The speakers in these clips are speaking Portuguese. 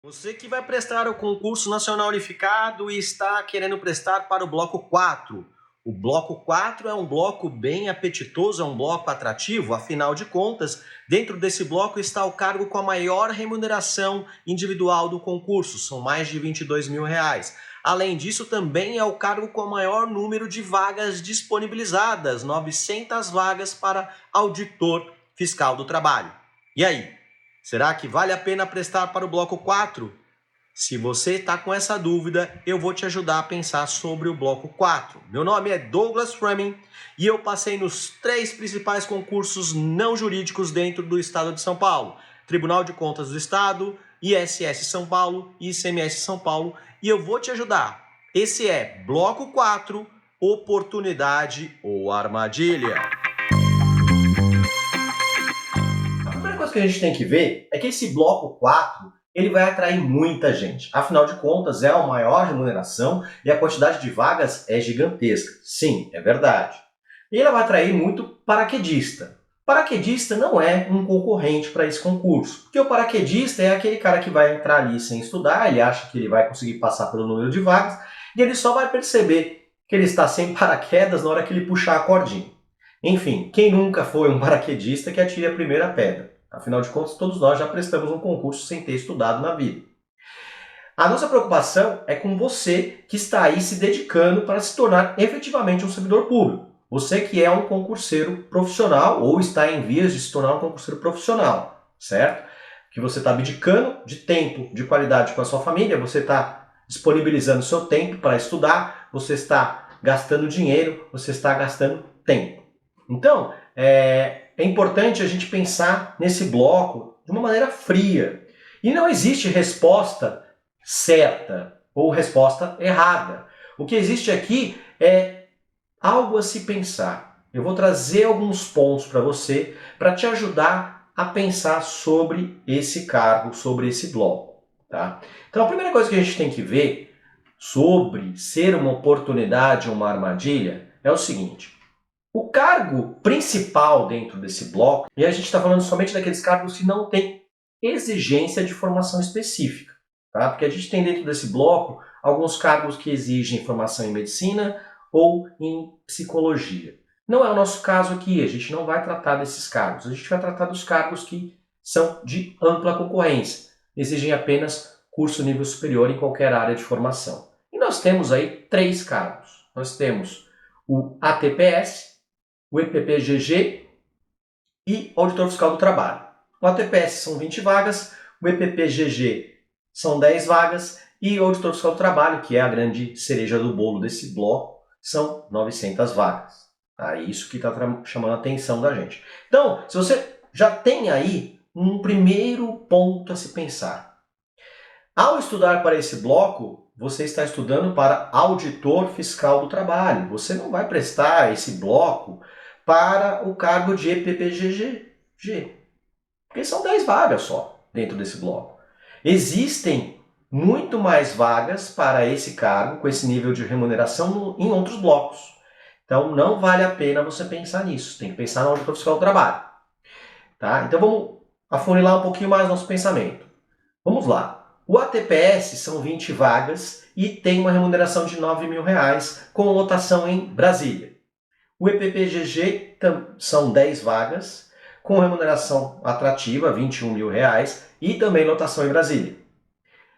Você que vai prestar o concurso nacional unificado e está querendo prestar para o bloco 4. O bloco 4 é um bloco bem apetitoso, é um bloco atrativo, afinal de contas, dentro desse bloco está o cargo com a maior remuneração individual do concurso, são mais de R$ 22 mil. Além disso, também é o cargo com o maior número de vagas disponibilizadas, 900 vagas para auditor fiscal do trabalho. E aí? Será que vale a pena prestar para o bloco 4? Se você está com essa dúvida, eu vou te ajudar a pensar sobre o bloco 4. Meu nome é Douglas Framing e eu passei nos 3 principais concursos não jurídicos dentro do estado de São Paulo. Tribunal de Contas do Estado, ISS São Paulo e ICMS São Paulo. E eu vou te ajudar. Esse é bloco 4, oportunidade ou armadilha. O que a gente tem que ver é que esse bloco 4 ele vai atrair muita gente. Afinal de contas, é a maior remuneração e a quantidade de vagas é gigantesca. Sim, é verdade. E ele vai atrair muito paraquedista. Paraquedista não é um concorrente para esse concurso, porque o paraquedista é aquele cara que vai entrar ali sem estudar, ele acha que ele vai conseguir passar pelo número de vagas e ele só vai perceber que ele está sem paraquedas na hora que ele puxar a cordinha. Enfim, quem nunca foi um paraquedista que atire a primeira pedra? Afinal de contas, todos nós já prestamos um concurso sem ter estudado na vida. A nossa preocupação é com você que está aí se dedicando para se tornar efetivamente um servidor público. Você que é um concurseiro profissional ou está em vias de se tornar um concurseiro profissional, certo? Que você está abdicando de tempo, de qualidade com a sua família, você está disponibilizando seu tempo para estudar, você está gastando dinheiro, você está gastando tempo. Então, é importante a gente pensar nesse bloco de uma maneira fria. E não existe resposta certa ou resposta errada. O que existe aqui é algo a se pensar. Eu vou trazer alguns pontos para você para te ajudar a pensar sobre esse cargo, sobre esse bloco. Tá? Então, a primeira coisa que a gente tem que ver sobre ser uma oportunidade ou uma armadilha é o seguinte. O cargo principal dentro desse bloco, e a gente está falando somente daqueles cargos que não têm exigência de formação específica, tá? Porque a gente tem dentro desse bloco alguns cargos que exigem formação em medicina ou em psicologia. Não é o nosso caso aqui, a gente não vai tratar desses cargos, a gente vai tratar dos cargos que são de ampla concorrência, exigem apenas curso nível superior em qualquer área de formação. E nós temos aí 3 cargos. Nós temos o ATPS, o EPPGG e o Auditor Fiscal do Trabalho. O ATPS são 20 vagas, o EPPGG são 10 vagas e o Auditor Fiscal do Trabalho, que é a grande cereja do bolo desse bloco, são 900 vagas. Tá? Isso que está chamando a atenção da gente. Então, se você já tem aí um primeiro ponto a se pensar. Ao estudar para esse bloco, você está estudando para Auditor Fiscal do Trabalho. Você não vai prestar esse bloco para o cargo de EPPGG, porque são 10 vagas só dentro desse bloco. Existem muito mais vagas para esse cargo, com esse nível de remuneração, em outros blocos. Então não vale a pena você pensar nisso, tem que pensar no Auditor Fiscal do Trabalho. Tá? Então vamos afunilar um pouquinho mais nosso pensamento. Vamos lá. O ATPS são 20 vagas e tem uma remuneração de R$ 9 mil com lotação em Brasília. O EPPGG são 10 vagas, com remuneração atrativa, R$ 21 mil, e também lotação em Brasília.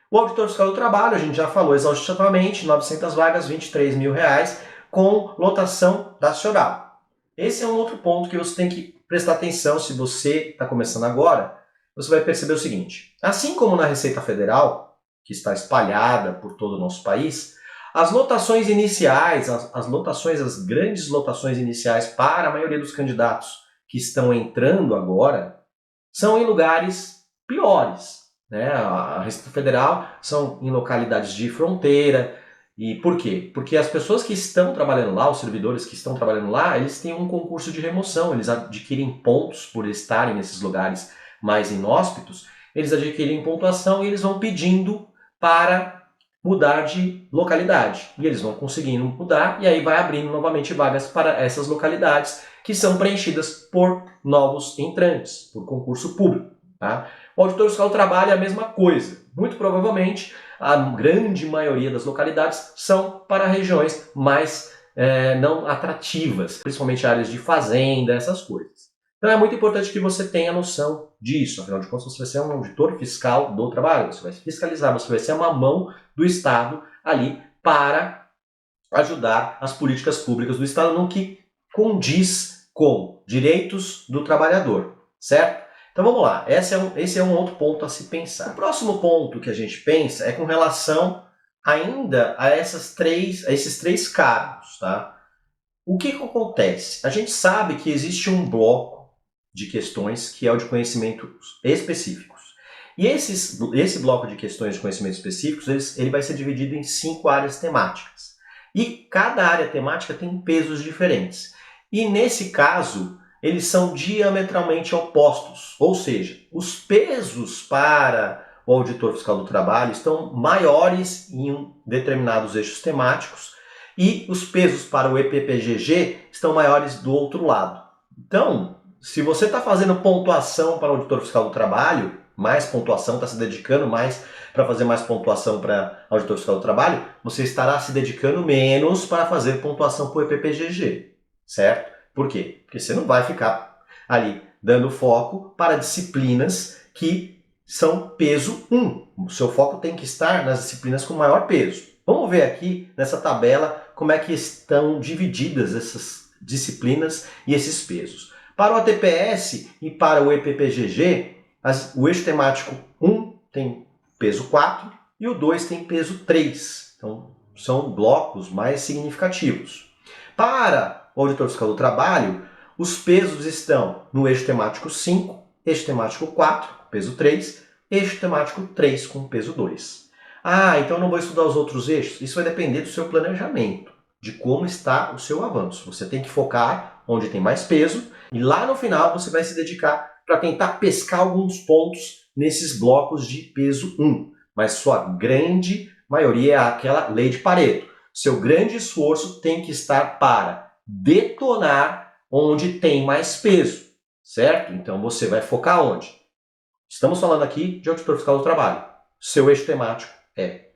O Auditor Fiscal do Trabalho, a gente já falou exaustivamente, 900 vagas, R$ 23 mil, com lotação nacional. Esse é um outro ponto que você tem que prestar atenção se você está começando agora. Você vai perceber o seguinte, assim como na Receita Federal, que está espalhada por todo o nosso país, as lotações iniciais, as grandes lotações iniciais para a maioria dos candidatos que estão entrando agora, são em lugares piores. Né? A Receita Federal são em localidades de fronteira. E por quê? Porque as pessoas que estão trabalhando lá, os servidores que estão trabalhando lá, eles têm um concurso de remoção, eles adquirem pontos por estarem nesses lugares mais inóspitos, eles adquirem pontuação e eles vão pedindo para mudar de localidade. E eles vão conseguindo mudar e aí vai abrindo novamente vagas para essas localidades que são preenchidas por novos entrantes, por concurso público. Tá? O auditor fiscal do trabalho é a mesma coisa. Muito provavelmente, a grande maioria das localidades são para regiões mais não atrativas, principalmente áreas de fazenda, essas coisas. Então é muito importante que você tenha noção disso. Afinal de contas, você vai ser um auditor fiscal do trabalho, você vai fiscalizar, você vai ser uma mão do Estado ali para ajudar as políticas públicas do Estado no que condiz com direitos do trabalhador, certo? Então vamos lá, esse é um outro ponto a se pensar. O próximo ponto que a gente pensa é com relação ainda a esses três cargos, tá? O que acontece? A gente sabe que existe um bloco de questões que é o de conhecimentos específicos. E esse bloco de questões de conhecimentos específicos, ele vai ser dividido em 5 áreas temáticas. E cada área temática tem pesos diferentes. E nesse caso, eles são diametralmente opostos. Ou seja, os pesos para o auditor fiscal do trabalho estão maiores em determinados eixos temáticos e os pesos para o EPPGG estão maiores do outro lado. Então, se você está fazendo pontuação para o auditor fiscal do trabalho, mais pontuação, está se dedicando mais para fazer mais pontuação para auditor fiscal do trabalho, você estará se dedicando menos para fazer pontuação para o EPPGG, certo? Por quê? Porque você não vai ficar ali dando foco para disciplinas que são peso 1. O seu foco tem que estar nas disciplinas com maior peso. Vamos ver aqui nessa tabela como é que estão divididas essas disciplinas e esses pesos. Para o ATPS e para o EPPGG, o eixo temático 1 tem peso 4 e o 2 tem peso 3. Então, são blocos mais significativos. Para o auditor fiscal do trabalho, os pesos estão no eixo temático 5, eixo temático 4, peso 3, eixo temático 3 com peso 2. Ah, então eu não vou estudar os outros eixos? Isso vai depender do seu planejamento, de como está o seu avanço. Você tem que focar onde tem mais peso e lá no final você vai se dedicar para tentar pescar alguns pontos nesses blocos de peso 1. Mas sua grande maioria é aquela lei de Pareto. Seu grande esforço tem que estar para detonar onde tem mais peso, certo? Então você vai focar onde? Estamos falando aqui de auditor fiscal do trabalho. Seu eixo temático é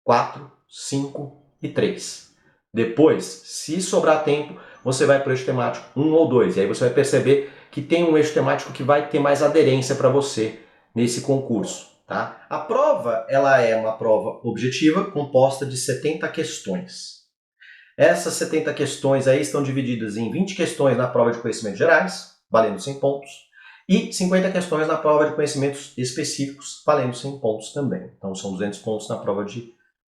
4, 5 e 3. Depois, se sobrar tempo, você vai para o eixo temático 1 ou 2. E aí você vai perceber que tem um eixo temático que vai ter mais aderência para você nesse concurso. Tá? A prova ela é uma prova objetiva composta de 70 questões. Essas 70 questões aí estão divididas em 20 questões na prova de conhecimentos gerais, valendo 100 pontos, e 50 questões na prova de conhecimentos específicos, valendo 100 pontos também. Então são 200 pontos na prova de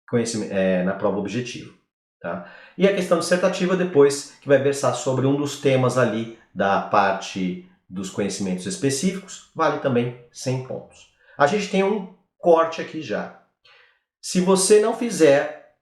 conhecimento, na prova objetiva. Tá? E a questão dissertativa depois, que vai versar sobre um dos temas ali da parte dos conhecimentos específicos, vale também 100 pontos. A gente tem um corte aqui já. Se você não fizer,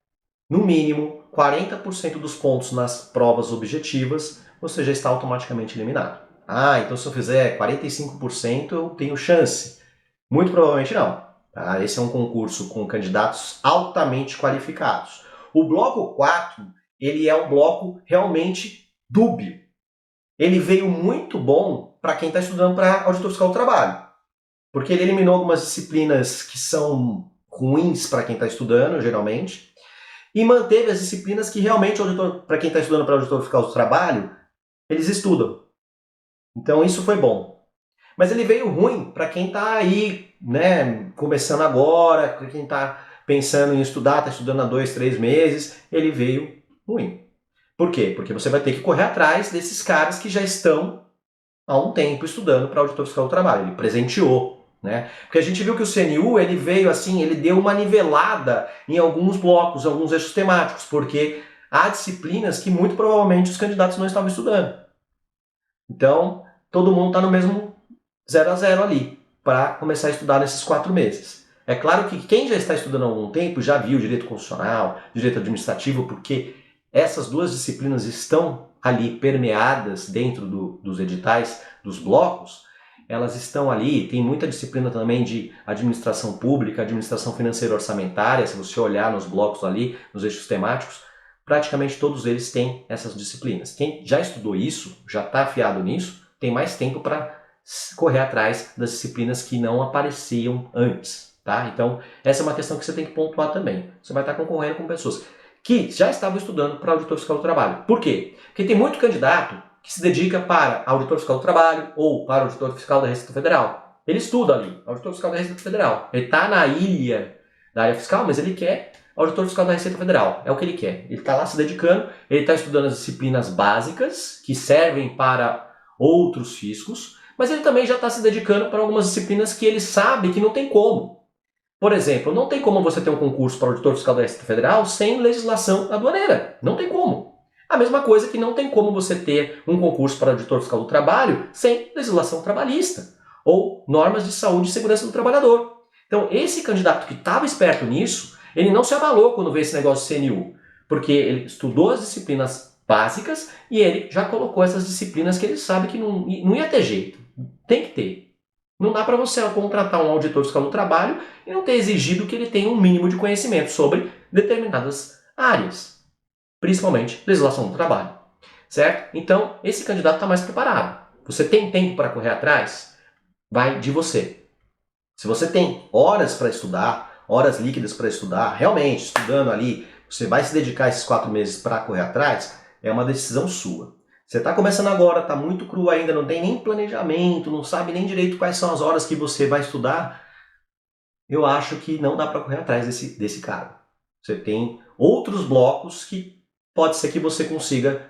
no mínimo, 40% dos pontos nas provas objetivas, você já está automaticamente eliminado. Ah, então se eu fizer 45% eu tenho chance. Muito provavelmente não. Tá? Esse é um concurso com candidatos altamente qualificados. O bloco 4, ele é um bloco realmente dúbio. Ele veio muito bom para quem está estudando para auditor fiscal do trabalho. Porque ele eliminou algumas disciplinas que são ruins para quem está estudando, geralmente, e manteve as disciplinas que realmente, para quem está estudando para auditor fiscal do trabalho, eles estudam. Então isso foi bom. Mas ele veio ruim para quem está aí, né, começando agora, para quem está pensando em estudar, está estudando há 2, 3 meses, ele veio ruim. Por quê? Porque você vai ter que correr atrás desses caras que já estão há um tempo estudando para auditor fiscal do trabalho. Ele presenteou, né? Porque a gente viu que o CNU, ele veio assim, ele deu uma nivelada em alguns blocos, alguns eixos temáticos, porque há disciplinas que muito provavelmente os candidatos não estavam estudando. Então, todo mundo está no mesmo 0 a 0 ali, para começar a estudar nesses 4 meses. É claro que quem já está estudando há algum tempo já viu direito constitucional, direito administrativo, porque essas duas disciplinas estão ali permeadas dentro dos editais, dos blocos, elas estão ali, tem muita disciplina também de administração pública, administração financeira orçamentária, se você olhar nos blocos ali, nos eixos temáticos, praticamente todos eles têm essas disciplinas. Quem já estudou isso, já está afiado nisso, tem mais tempo para correr atrás das disciplinas que não apareciam antes, tá? Então, essa é uma questão que você tem que pontuar também. Você vai estar concorrendo com pessoas que já estavam estudando para auditor fiscal do trabalho. Por quê? Porque tem muito candidato que se dedica para auditor fiscal do trabalho ou para auditor fiscal da Receita Federal. Ele estuda ali, auditor fiscal da Receita Federal. Ele está na ilha da área fiscal, mas ele quer auditor fiscal da Receita Federal. É o que ele quer. Ele está lá se dedicando, ele está estudando as disciplinas básicas que servem para outros fiscos, mas ele também já está se dedicando para algumas disciplinas que ele sabe que não tem como. Por exemplo, não tem como você ter um concurso para auditor fiscal da Receita Federal sem legislação aduaneira. Não tem como. A mesma coisa que não tem como você ter um concurso para auditor fiscal do trabalho sem legislação trabalhista ou normas de saúde e segurança do trabalhador. Então, esse candidato que estava esperto nisso, ele não se abalou quando veio esse negócio de CNU, porque ele estudou as disciplinas básicas e ele já colocou essas disciplinas que ele sabe que não ia ter jeito. Tem que ter. Não dá para você contratar um auditor fiscal do trabalho e não ter exigido que ele tenha um mínimo de conhecimento sobre determinadas áreas, principalmente legislação do trabalho, certo? Então, esse candidato está mais preparado. Você tem tempo para correr atrás? Vai de você. Se você tem horas para estudar, horas líquidas para estudar, realmente, estudando ali, você vai se dedicar esses 4 meses para correr atrás, é uma decisão sua. Você está começando agora, está muito cru ainda, não tem nem planejamento, não sabe nem direito quais são as horas que você vai estudar, eu acho que não dá para correr atrás desse cargo. Você tem outros blocos que pode ser que você consiga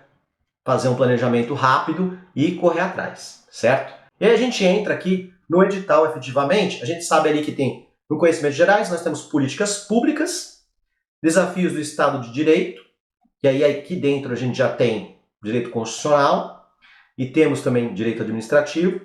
fazer um planejamento rápido e correr atrás, certo? E aí a gente entra aqui no edital efetivamente, a gente sabe ali que tem, no conhecimento gerais, nós temos políticas públicas, desafios do Estado de Direito, e aí aqui dentro a gente já tem direito constitucional e temos também direito administrativo,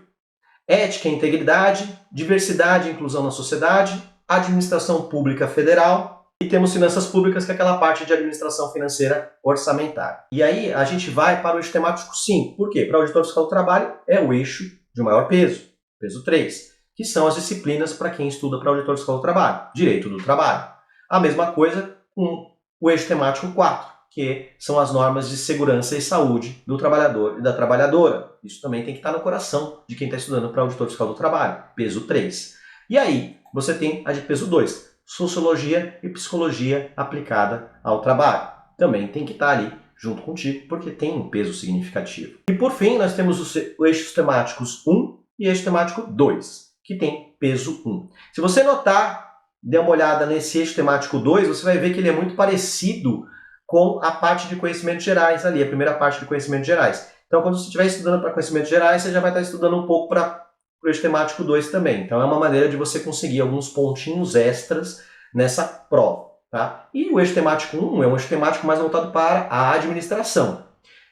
ética e integridade, diversidade e inclusão na sociedade, administração pública federal e temos finanças públicas, que é aquela parte de administração financeira orçamentária. E aí a gente vai para o eixo temático 5. Por quê? Para o auditor fiscal do trabalho é o eixo de maior peso, peso 3, que são as disciplinas para quem estuda para auditor fiscal do trabalho, direito do trabalho. A mesma coisa com o eixo temático 4. Que são as normas de segurança e saúde do trabalhador e da trabalhadora. Isso também tem que estar no coração de quem está estudando para auditor fiscal do trabalho, peso 3. E aí, você tem a de peso 2, sociologia e psicologia aplicada ao trabalho. Também tem que estar ali junto contigo, porque tem um peso significativo. E por fim, nós temos os eixos temáticos 1 e eixo temático 2, que tem peso 1. Se você notar, dê uma olhada nesse eixo temático 2, você vai ver que ele é muito parecido com a parte de conhecimentos gerais ali, a primeira parte de conhecimentos gerais. Então, quando você estiver estudando para conhecimentos gerais, você já vai estar estudando um pouco para o eixo temático 2 também. Então, é uma maneira de você conseguir alguns pontinhos extras nessa prova. Tá? E o eixo temático 1 é um eixo temático mais voltado para a administração.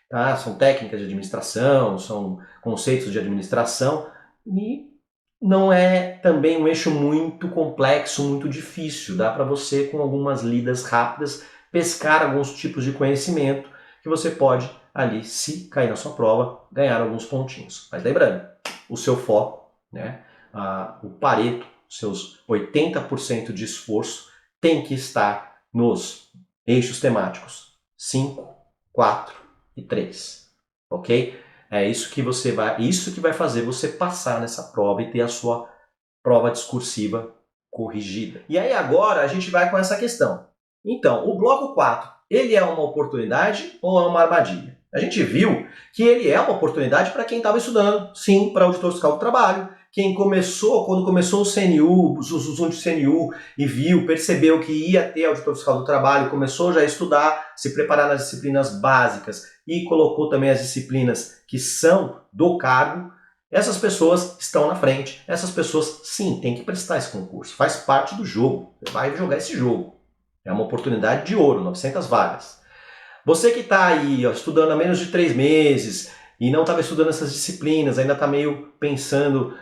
Tá? São técnicas de administração, são conceitos de administração e não é também um eixo muito complexo, muito difícil. Dá para você, com algumas lidas rápidas, pescar alguns tipos de conhecimento que você pode ali, se cair na sua prova, ganhar alguns pontinhos. Mas lembrando, o seu foco, né, o Pareto, seus 80% de esforço, tem que estar nos eixos temáticos 5, 4 e 3. Ok? É isso que vai fazer você passar nessa prova e ter a sua prova discursiva corrigida. E aí agora a gente vai com essa questão. Então, o bloco 4, ele é uma oportunidade ou é uma armadilha? A gente viu que ele é uma oportunidade para quem estava estudando, sim, para auditor fiscal do trabalho. Quem quando começou o CNU, o Zoom de CNU, e viu, percebeu que ia ter auditor fiscal do trabalho, começou já a estudar, se preparar nas disciplinas básicas e colocou também as disciplinas que são do cargo, essas pessoas estão na frente. Essas pessoas, sim, têm que prestar esse concurso. Faz parte do jogo. Você vai jogar esse jogo. É uma oportunidade de ouro, 900 vagas. Você que está aí estudando há menos de 3 meses e não estava estudando essas disciplinas, ainda está meio pensando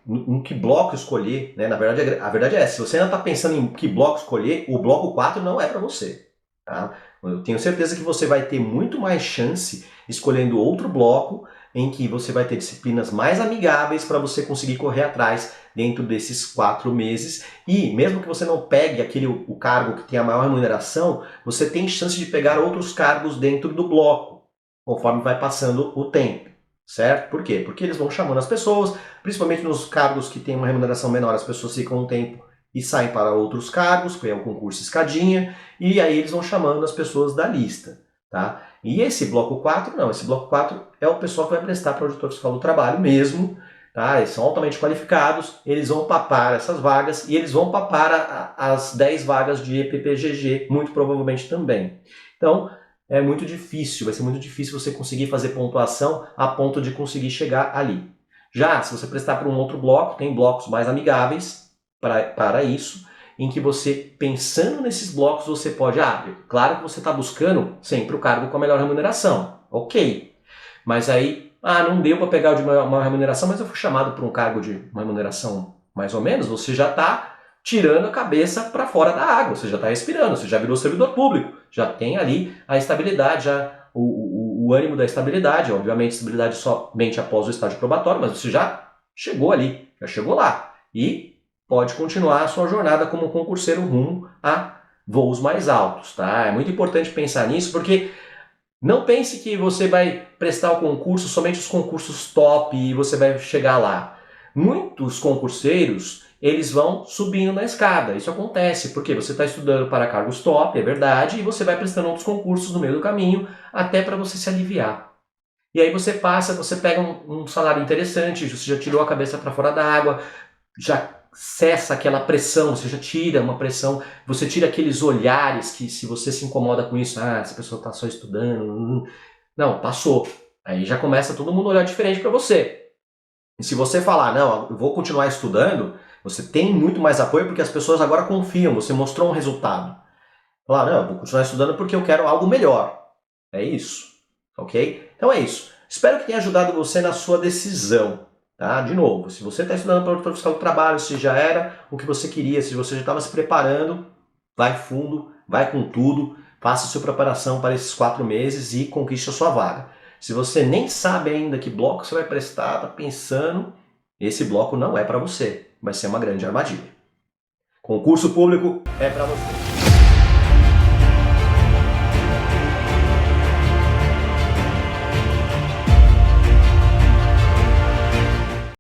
em que bloco escolher, né? Na verdade, a verdade é essa, se você ainda está pensando em que bloco escolher, o bloco 4 não é para você. Tá? Eu tenho certeza que você vai ter muito mais chance escolhendo outro bloco em que você vai ter disciplinas mais amigáveis para você conseguir correr atrás dentro desses 4 meses. E mesmo que você não pegue o cargo que tem a maior remuneração, você tem chance de pegar outros cargos dentro do bloco, conforme vai passando o tempo, certo? Por quê? Porque eles vão chamando as pessoas, principalmente nos cargos que têm uma remuneração menor, as pessoas ficam um tempo e saem para outros cargos, que é o concurso escadinha, e aí eles vão chamando as pessoas da lista, tá? E esse bloco 4, não, esse bloco 4 é o pessoal que vai prestar para o auditor fiscal do trabalho mesmo, tá? Eles são altamente qualificados, eles vão papar essas vagas e eles vão papar as 10 vagas de EPPGG, muito provavelmente também. Então, é muito difícil, vai ser muito difícil você conseguir fazer pontuação a ponto de conseguir chegar ali. Já se você prestar para um outro bloco, tem blocos mais amigáveis para isso, em que você, pensando nesses blocos, você pode, claro que você está buscando sempre o cargo com a melhor remuneração, ok, mas aí, não deu para pegar o de maior remuneração, mas eu fui chamado para um cargo de uma remuneração mais ou menos, você já está tirando a cabeça para fora da água, você já está respirando, você já virou servidor público, já tem ali a estabilidade, já o ânimo da estabilidade, obviamente estabilidade somente após o estágio probatório, mas você já chegou ali, já chegou lá e pode continuar a sua jornada como concurseiro rumo a voos mais altos, tá? É muito importante pensar nisso, porque não pense que você vai prestar o concurso, somente os concursos top e você vai chegar lá. Muitos concurseiros, eles vão subindo na escada. Isso acontece porque você está estudando para cargos top, é verdade, e você vai prestando outros concursos no meio do caminho, até para você se aliviar. E aí você pega um salário interessante, você já tirou a cabeça para fora da água, já cessa aquela pressão, você já tira uma pressão, você tira aqueles olhares que se você se incomoda com isso, essa pessoa está só estudando, não, passou. Aí já começa todo mundo a olhar diferente para você. E se você falar, não, eu vou continuar estudando, você tem muito mais apoio porque as pessoas agora confiam, você mostrou um resultado. Falar, não, eu vou continuar estudando porque eu quero algo melhor. É isso, ok? Então é isso. Espero que tenha ajudado você na sua decisão. Tá? De novo, se você está estudando para auditor fiscal do trabalho, se já era o que você queria, se você já estava se preparando, vai fundo, vai com tudo, faça a sua preparação para esses 4 meses e conquiste a sua vaga. Se você nem sabe ainda que bloco você vai prestar, está pensando, esse bloco não é para você, vai ser uma grande armadilha. Concurso público é para você.